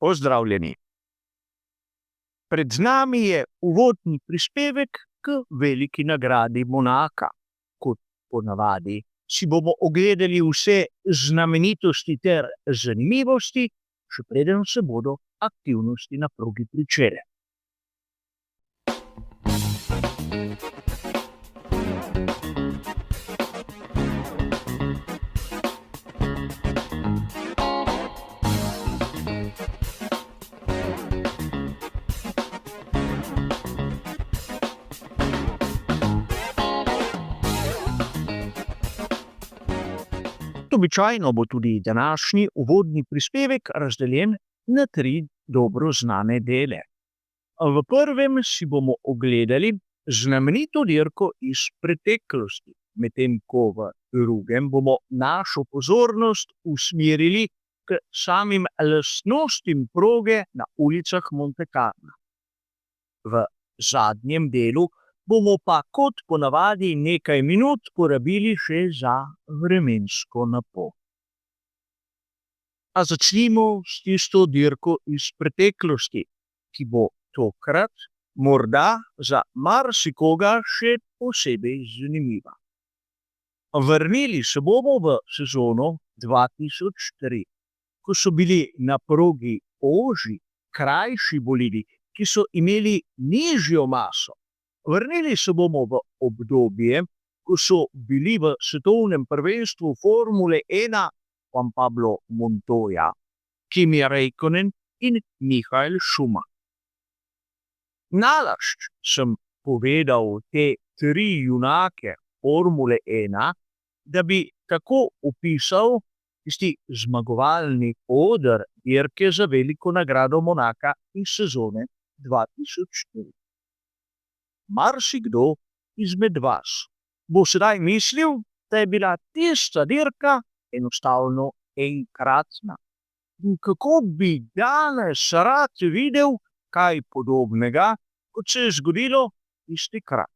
Pozdravljeni. Pred nami je uvodni prispevek k veliki nagradi Monaka. Kot ponavadi si bomo ogledali vse znamenitosti ter zanimivosti, še preden se bodo aktivnosti na progi pričele. Običajno bo tudi današnji uvodni prispevek razdeljen na 3 dobro znane dele. V prvem si bomo ogledali znamenito dirko iz preteklosti, medtem ko v drugem bomo našo pozornost usmerili k samim lastnostim proge na ulicah Monte Carla. V zadnjem delu bomo pa kot ponavadi nekaj minut porabili še za vremensko napoved. A začnimo s tisto dirko iz preteklosti, ki bo tokrat morda za marsikoga še posebej zanimiva. Vrnili se bomo v sezono 2003, ko so bili na progi ožji, krajši bolidi, ki so imeli nižjo maso. Vrnili se bomo v obdobje, ko so bili v svetovnem prvenstvu Formule 1 Juan Pablo Montoya, Kimi Räikkönen in Michael Schumacher. Nalašč sem povedal te 3 junake Formule 1, da bi tako opisal tisti zmagovalni oder dirke za veliko nagrado Monaka iz sezone 2004. Marsikdo izmed vas bo sedaj mislil, da je bila tista dirka enostavno enkratna. In kako bi danes rad videl kaj podobnega, kot se je zgodilo tistikrat.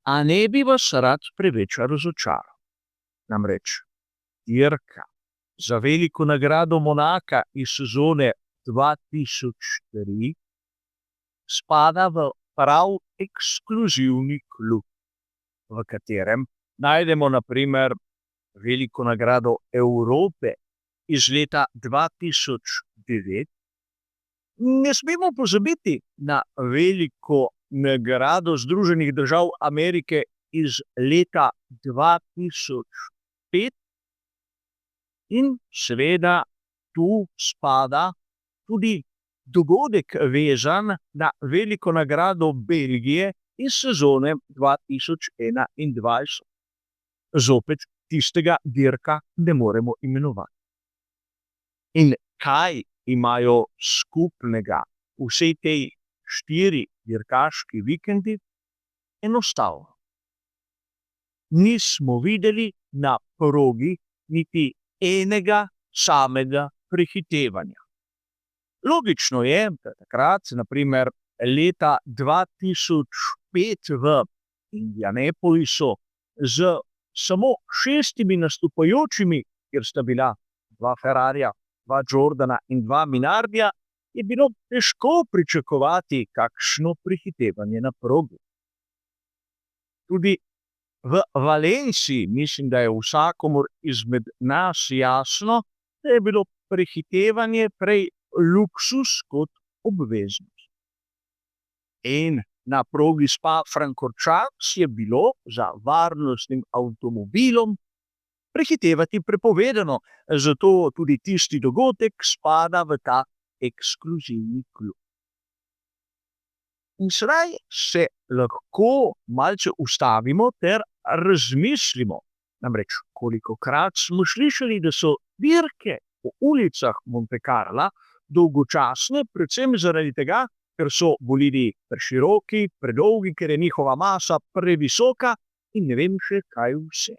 A ne bi vas rad preveč razočaral. Namreč dirka za veliko nagrado Monaka iz sezone 2004 spada v prav ekskluzivni klub, v katerem najdemo na primer veliko nagrado Evrope iz leta 2009. Ne smemo pozabiti na veliko nagrado Združenih držav Amerike iz leta 2005 in seveda tu spada tudi dogodek vezan na veliko nagrado Belgije iz sezone 2021. Zopet tistega dirka ne moremo imenovati. In kaj imajo skupnega vse te 4 dirkaški vikendi? Enostavno. Nismo videli na progi niti enega samega prehitevanja. Logično je, da takrat, na primer leta 2005 v Indianapolisu z samo 6 nastopajočimi, kjer sta bila 2 Ferrarija, 2 Jordana in 2 Minardija, je bilo težko pričakovati kakšno prehitevanje na progi. Tudi v Valenciji mislim, da je vsakomur izmed nas jasno, da je bilo prehitevanje prej luksus kot obveznost. In na progi Spa-Francorchamps je bilo za varnostnim avtomobilom prehitevati prepovedano, zato tudi tisti dogodek spada v ta ekskluzivni klub. In sedaj se lahko malce ustavimo ter razmislimo. Namreč, kolikokrat smo slišali, da so dirke po ulicah Monte Carla dolgočasne, predvsem zaradi tega, ker so bolidi preširoki, predolgi, ker je njihova masa previsoka in ne vem še kaj vse.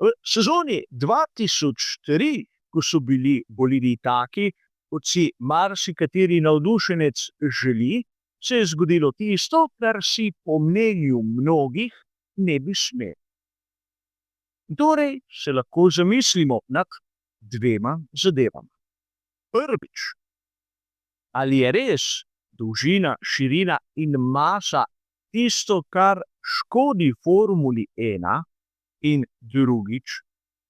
V sezoni 2003, ko so bili bolidi taki, kot si marsikateri navdušenec želi, se je zgodilo tisto, kar si po mnenju mnogih ne bi smelo. Torej se lahko zamislimo nad dvema zadevama. Prvič, ali je res dolžina, širina in masa tisto, kar škodi formuli 1, in drugič,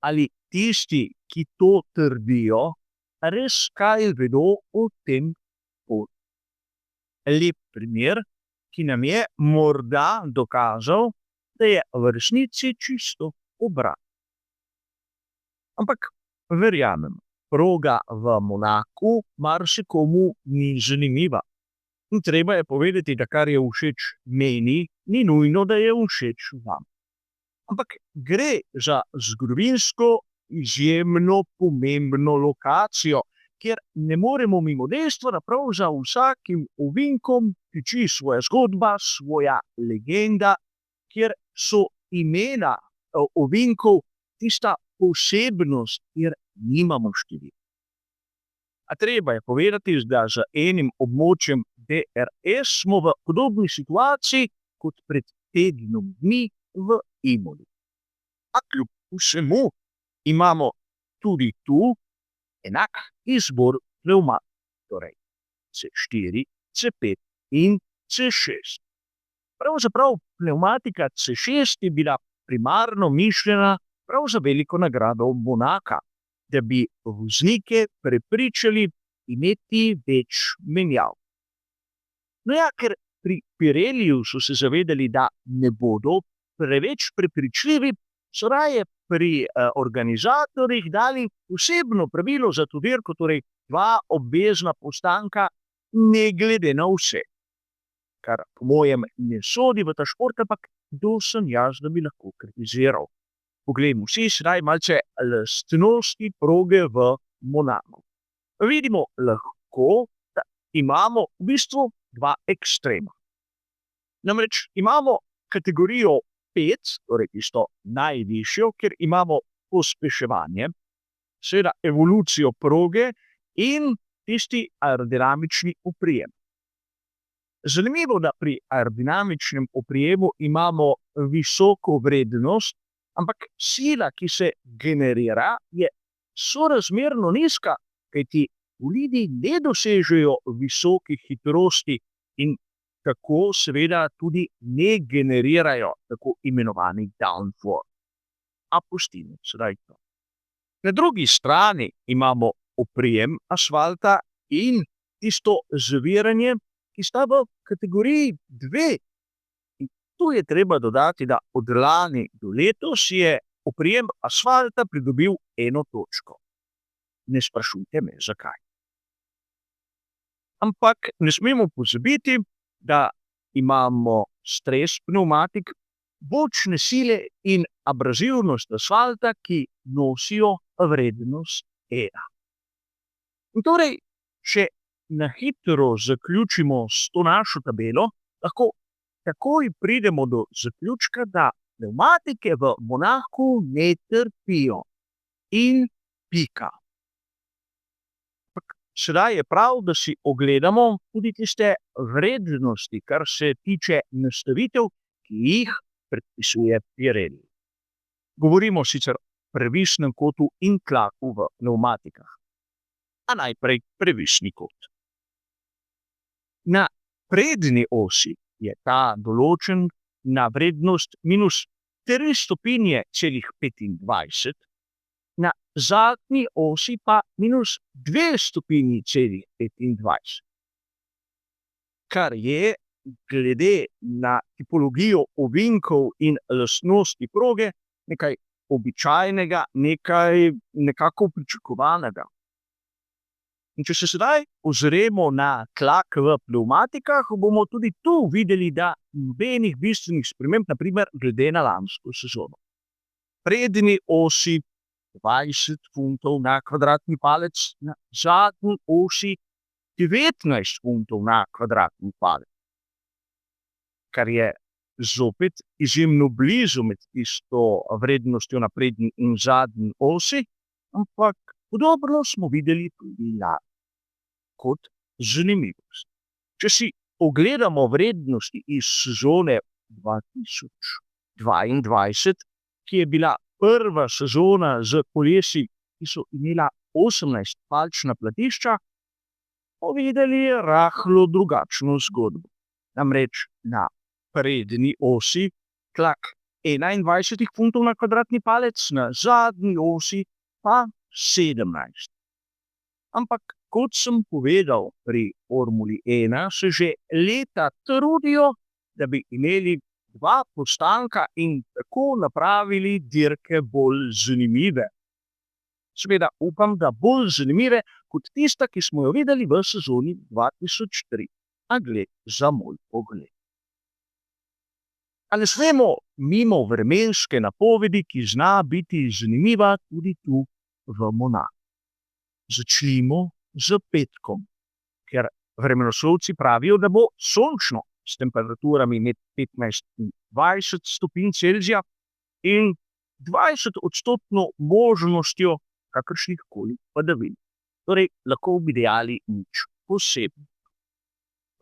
ali tisti, ki to trdijo, res kaj vedo o tem polju. Lep primer, ki nam je morda dokazal, da je v resnici čisto obratno. Ampak verjamem, proga v Monaku marsikomu ni zanimiva. In treba je povedati, da kar je všeč meni, ni nujno, da je všeč vam. Ampak gre za zgodovinsko izjemno pomembno lokacijo, kjer ne moremo mimo dejstva, da prav za vsakim ovinkom tiči svoja zgodba, svoja legenda, kjer so imena ovinkov tista posebnost, kjer nimamo številk. A treba je povedati, da z enim območjem DRS smo v podobni situaciji kot pred tednom dni v Imoli. A kljub vsemu imamo tudi tu enak izbor pnevmatik, torej C4, C5 in C6. Pravzaprav pnevmatika C6 je bila primarno mišljena prav za veliko nagrado Monaka, da bi voznike prepričali imeti več menjav. No ja, ker pri Pirelliju so se zavedali, da ne bodo preveč prepričljivi, so raje pri organizatorjih dali posebno pravilo za to dirko, torej 2 obvezna postanka, ne glede na vse. Kar po mojem ne sodi v ta šport, ampak kdo sem jaz, da bi lahko kritiziral. Poglejmo si sedaj malce lastnosti proge v Monaku. Vidimo lahko, da imamo v bistvu 2 ekstrema. Namreč imamo kategorijo 5, torej tisto najvišjo, kjer imamo pospeševanje, seveda evolucijo proge in tisti aerodinamični oprijem. Zanimivo, da pri aerodinamičnem oprijemu imamo visoko vrednost, ampak sila, ki se generira, je sorazmerno nizka, kajti bolidi ne dosežejo visokih hitrosti in tako seveda tudi ne generirajo tako imenovanih downforce. A pustimo sedaj to. Na drugi strani imamo oprijem asfalta in tisto zaviranje, ki sta v kategoriji 2. In tu je treba dodati, da od lani do letos je oprijem asfalta pridobil 1 točko. Ne sprašujte me, zakaj. Ampak ne smemo pozabiti, da imamo stres pnevmatik, bočne sile in abrazivnost asfalta, ki nosijo vrednost 1. In torej, če na hitro zaključimo s to našo tabelo, lahko takoj pridemo do zaključka, da pnevmatike v Monaku ne trpijo. In pika. Sedaj je prav, da si ogledamo tudi tiste vrednosti, kar se tiče nastavitev, ki jih predpisuje Pirelli. Govorimo sicer o previsnem kotu in tlaku v pnevmatikah. A najprej previsni kot. Na prednji osi je ta določen na vrednost minus 3 stopinje,25, na zadnji osi pa minus 2 stopinji,25. Kar je, glede na tipologijo ovinkov in lastnosti proge, nekaj običajnega, nekako pričakovanega. In če se sedaj ozremo na tlak v pnevmatikah, bomo tudi tu videli, da nobenih bistvenih sprememb, na primer glede na lansko sezono. Prednji osi 20 funtov na kvadratni palec, na zadnji osi 19 funtov na kvadratni palec. Kar je zopet izjemno blizu med tisto vrednostjo na prednji in zadnji osi, ampak podobno smo videli tudi kot zanimivost. Če si ogledamo vrednosti iz sezone 2022, ki je bila prva sezona z kolesi, ki so imela 18 palčna platišča, povedali rahlo drugačno zgodbo. Namreč na prednji osi tlak 21 funtov na kvadratni palec, na zadnji osi pa 17. Ampak, kot sem povedal pri Formuli 1, se že leta trudijo, da bi imeli 2 postanka in tako napravili dirke bolj zanimive. Seveda upam, da bolj zanimive kot tista, ki smo jo videli v sezoni 2003. A gled za moj pogled. A ne smemo mimo vremenske napovedi, ki zna biti zanimiva tudi tu v Monaku. Začnimo z petkom, ker vremenoslovci pravijo, da bo sončno s temperaturami med 15 in 20 stopinj Celzija in 20% možnostjo kakršnihkoli padavin. Torej, lahko bi dejali nič posebno.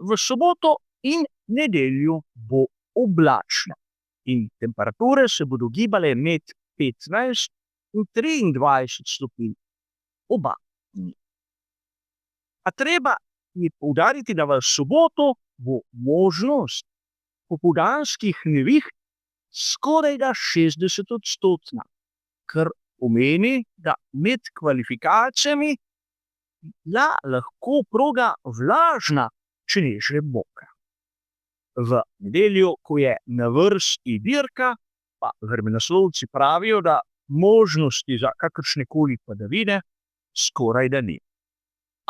V soboto in nedeljo bo oblačno in temperature se bodo gibale med 15 in 23 stopinj oba dni. A treba je poudariti, da v soboto bo možnost popoldanskih neviht skorajda 60-odstotna, kar pomeni, da med kvalifikacijami lahko proga vlažna, če ne že mokra. V nedeljo, ko je na vrsti dirka, pa vremenoslovci pravijo, da možnosti za kakršnekoli padavine skorajda ni.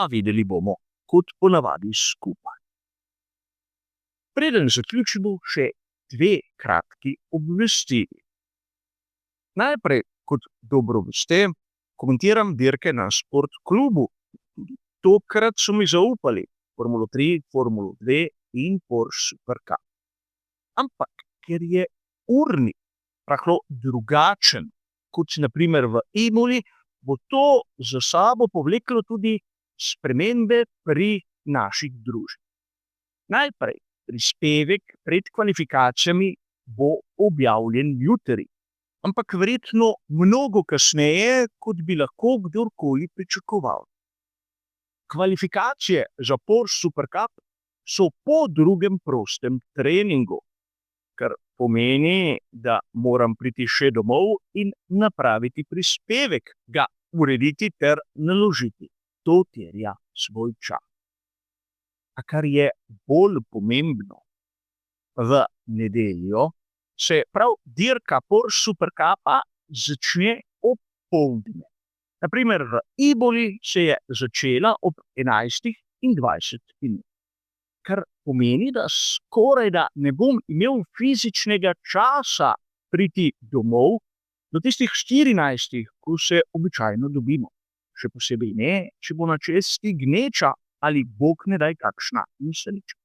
A videli bomo, kot ponavadi skupaj. Preden zaključimo, še 2 kratki obvestili. Najprej, kot dobro veste, komentiram dirke na Sport klubu. Tudi tokrat so mi zaupali Formulo 3, Formulo 2 in Porsche Supercup. Ampak, ker je urnik rahlo drugačen, kot na primer v Imoli, bo to za sabo povleklo tudi spremembe pri naših družbah. Najprej, prispevek pred kvalifikacijami bo objavljen jutri, ampak verjetno mnogo kasneje, kot bi lahko kdorkoli pričakoval. Kvalifikacije za Porsche Supercup so po drugem prostem treningu, kar pomeni, da moram priti še domov in napraviti prispevek, ga urediti ter naložiti. To terja svoj čas. A kar je bolj pomembno, v nedeljo se prav dirka Porsche Supercupa začne ob poldne. Na primer v Imoli se je začela ob 11:20, kar pomeni, da skorajda ne bom imel fizičnega časa priti domov do tistih 14, ko se običajno dobimo. Še posebej ne, če bo na cesti gneča ali bog ne daj kakšna nesreča.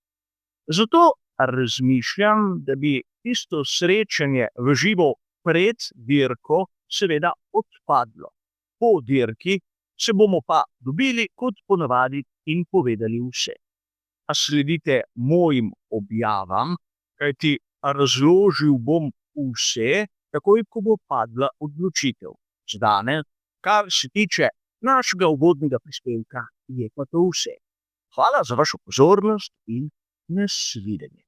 Zato razmišljam, da bi tisto srečanje v živo pred dirko seveda odpadlo. Po dirki se bomo pa dobili kot ponavadi in povedali vse. A sledite mojim objavam, kajti razložil bom vse, takoj ko bo padla odločitev. Zdane, kar se tiče našega uvodnega prispevka, je pa to vse. Hvala za vašo pozornost in nasvidenje.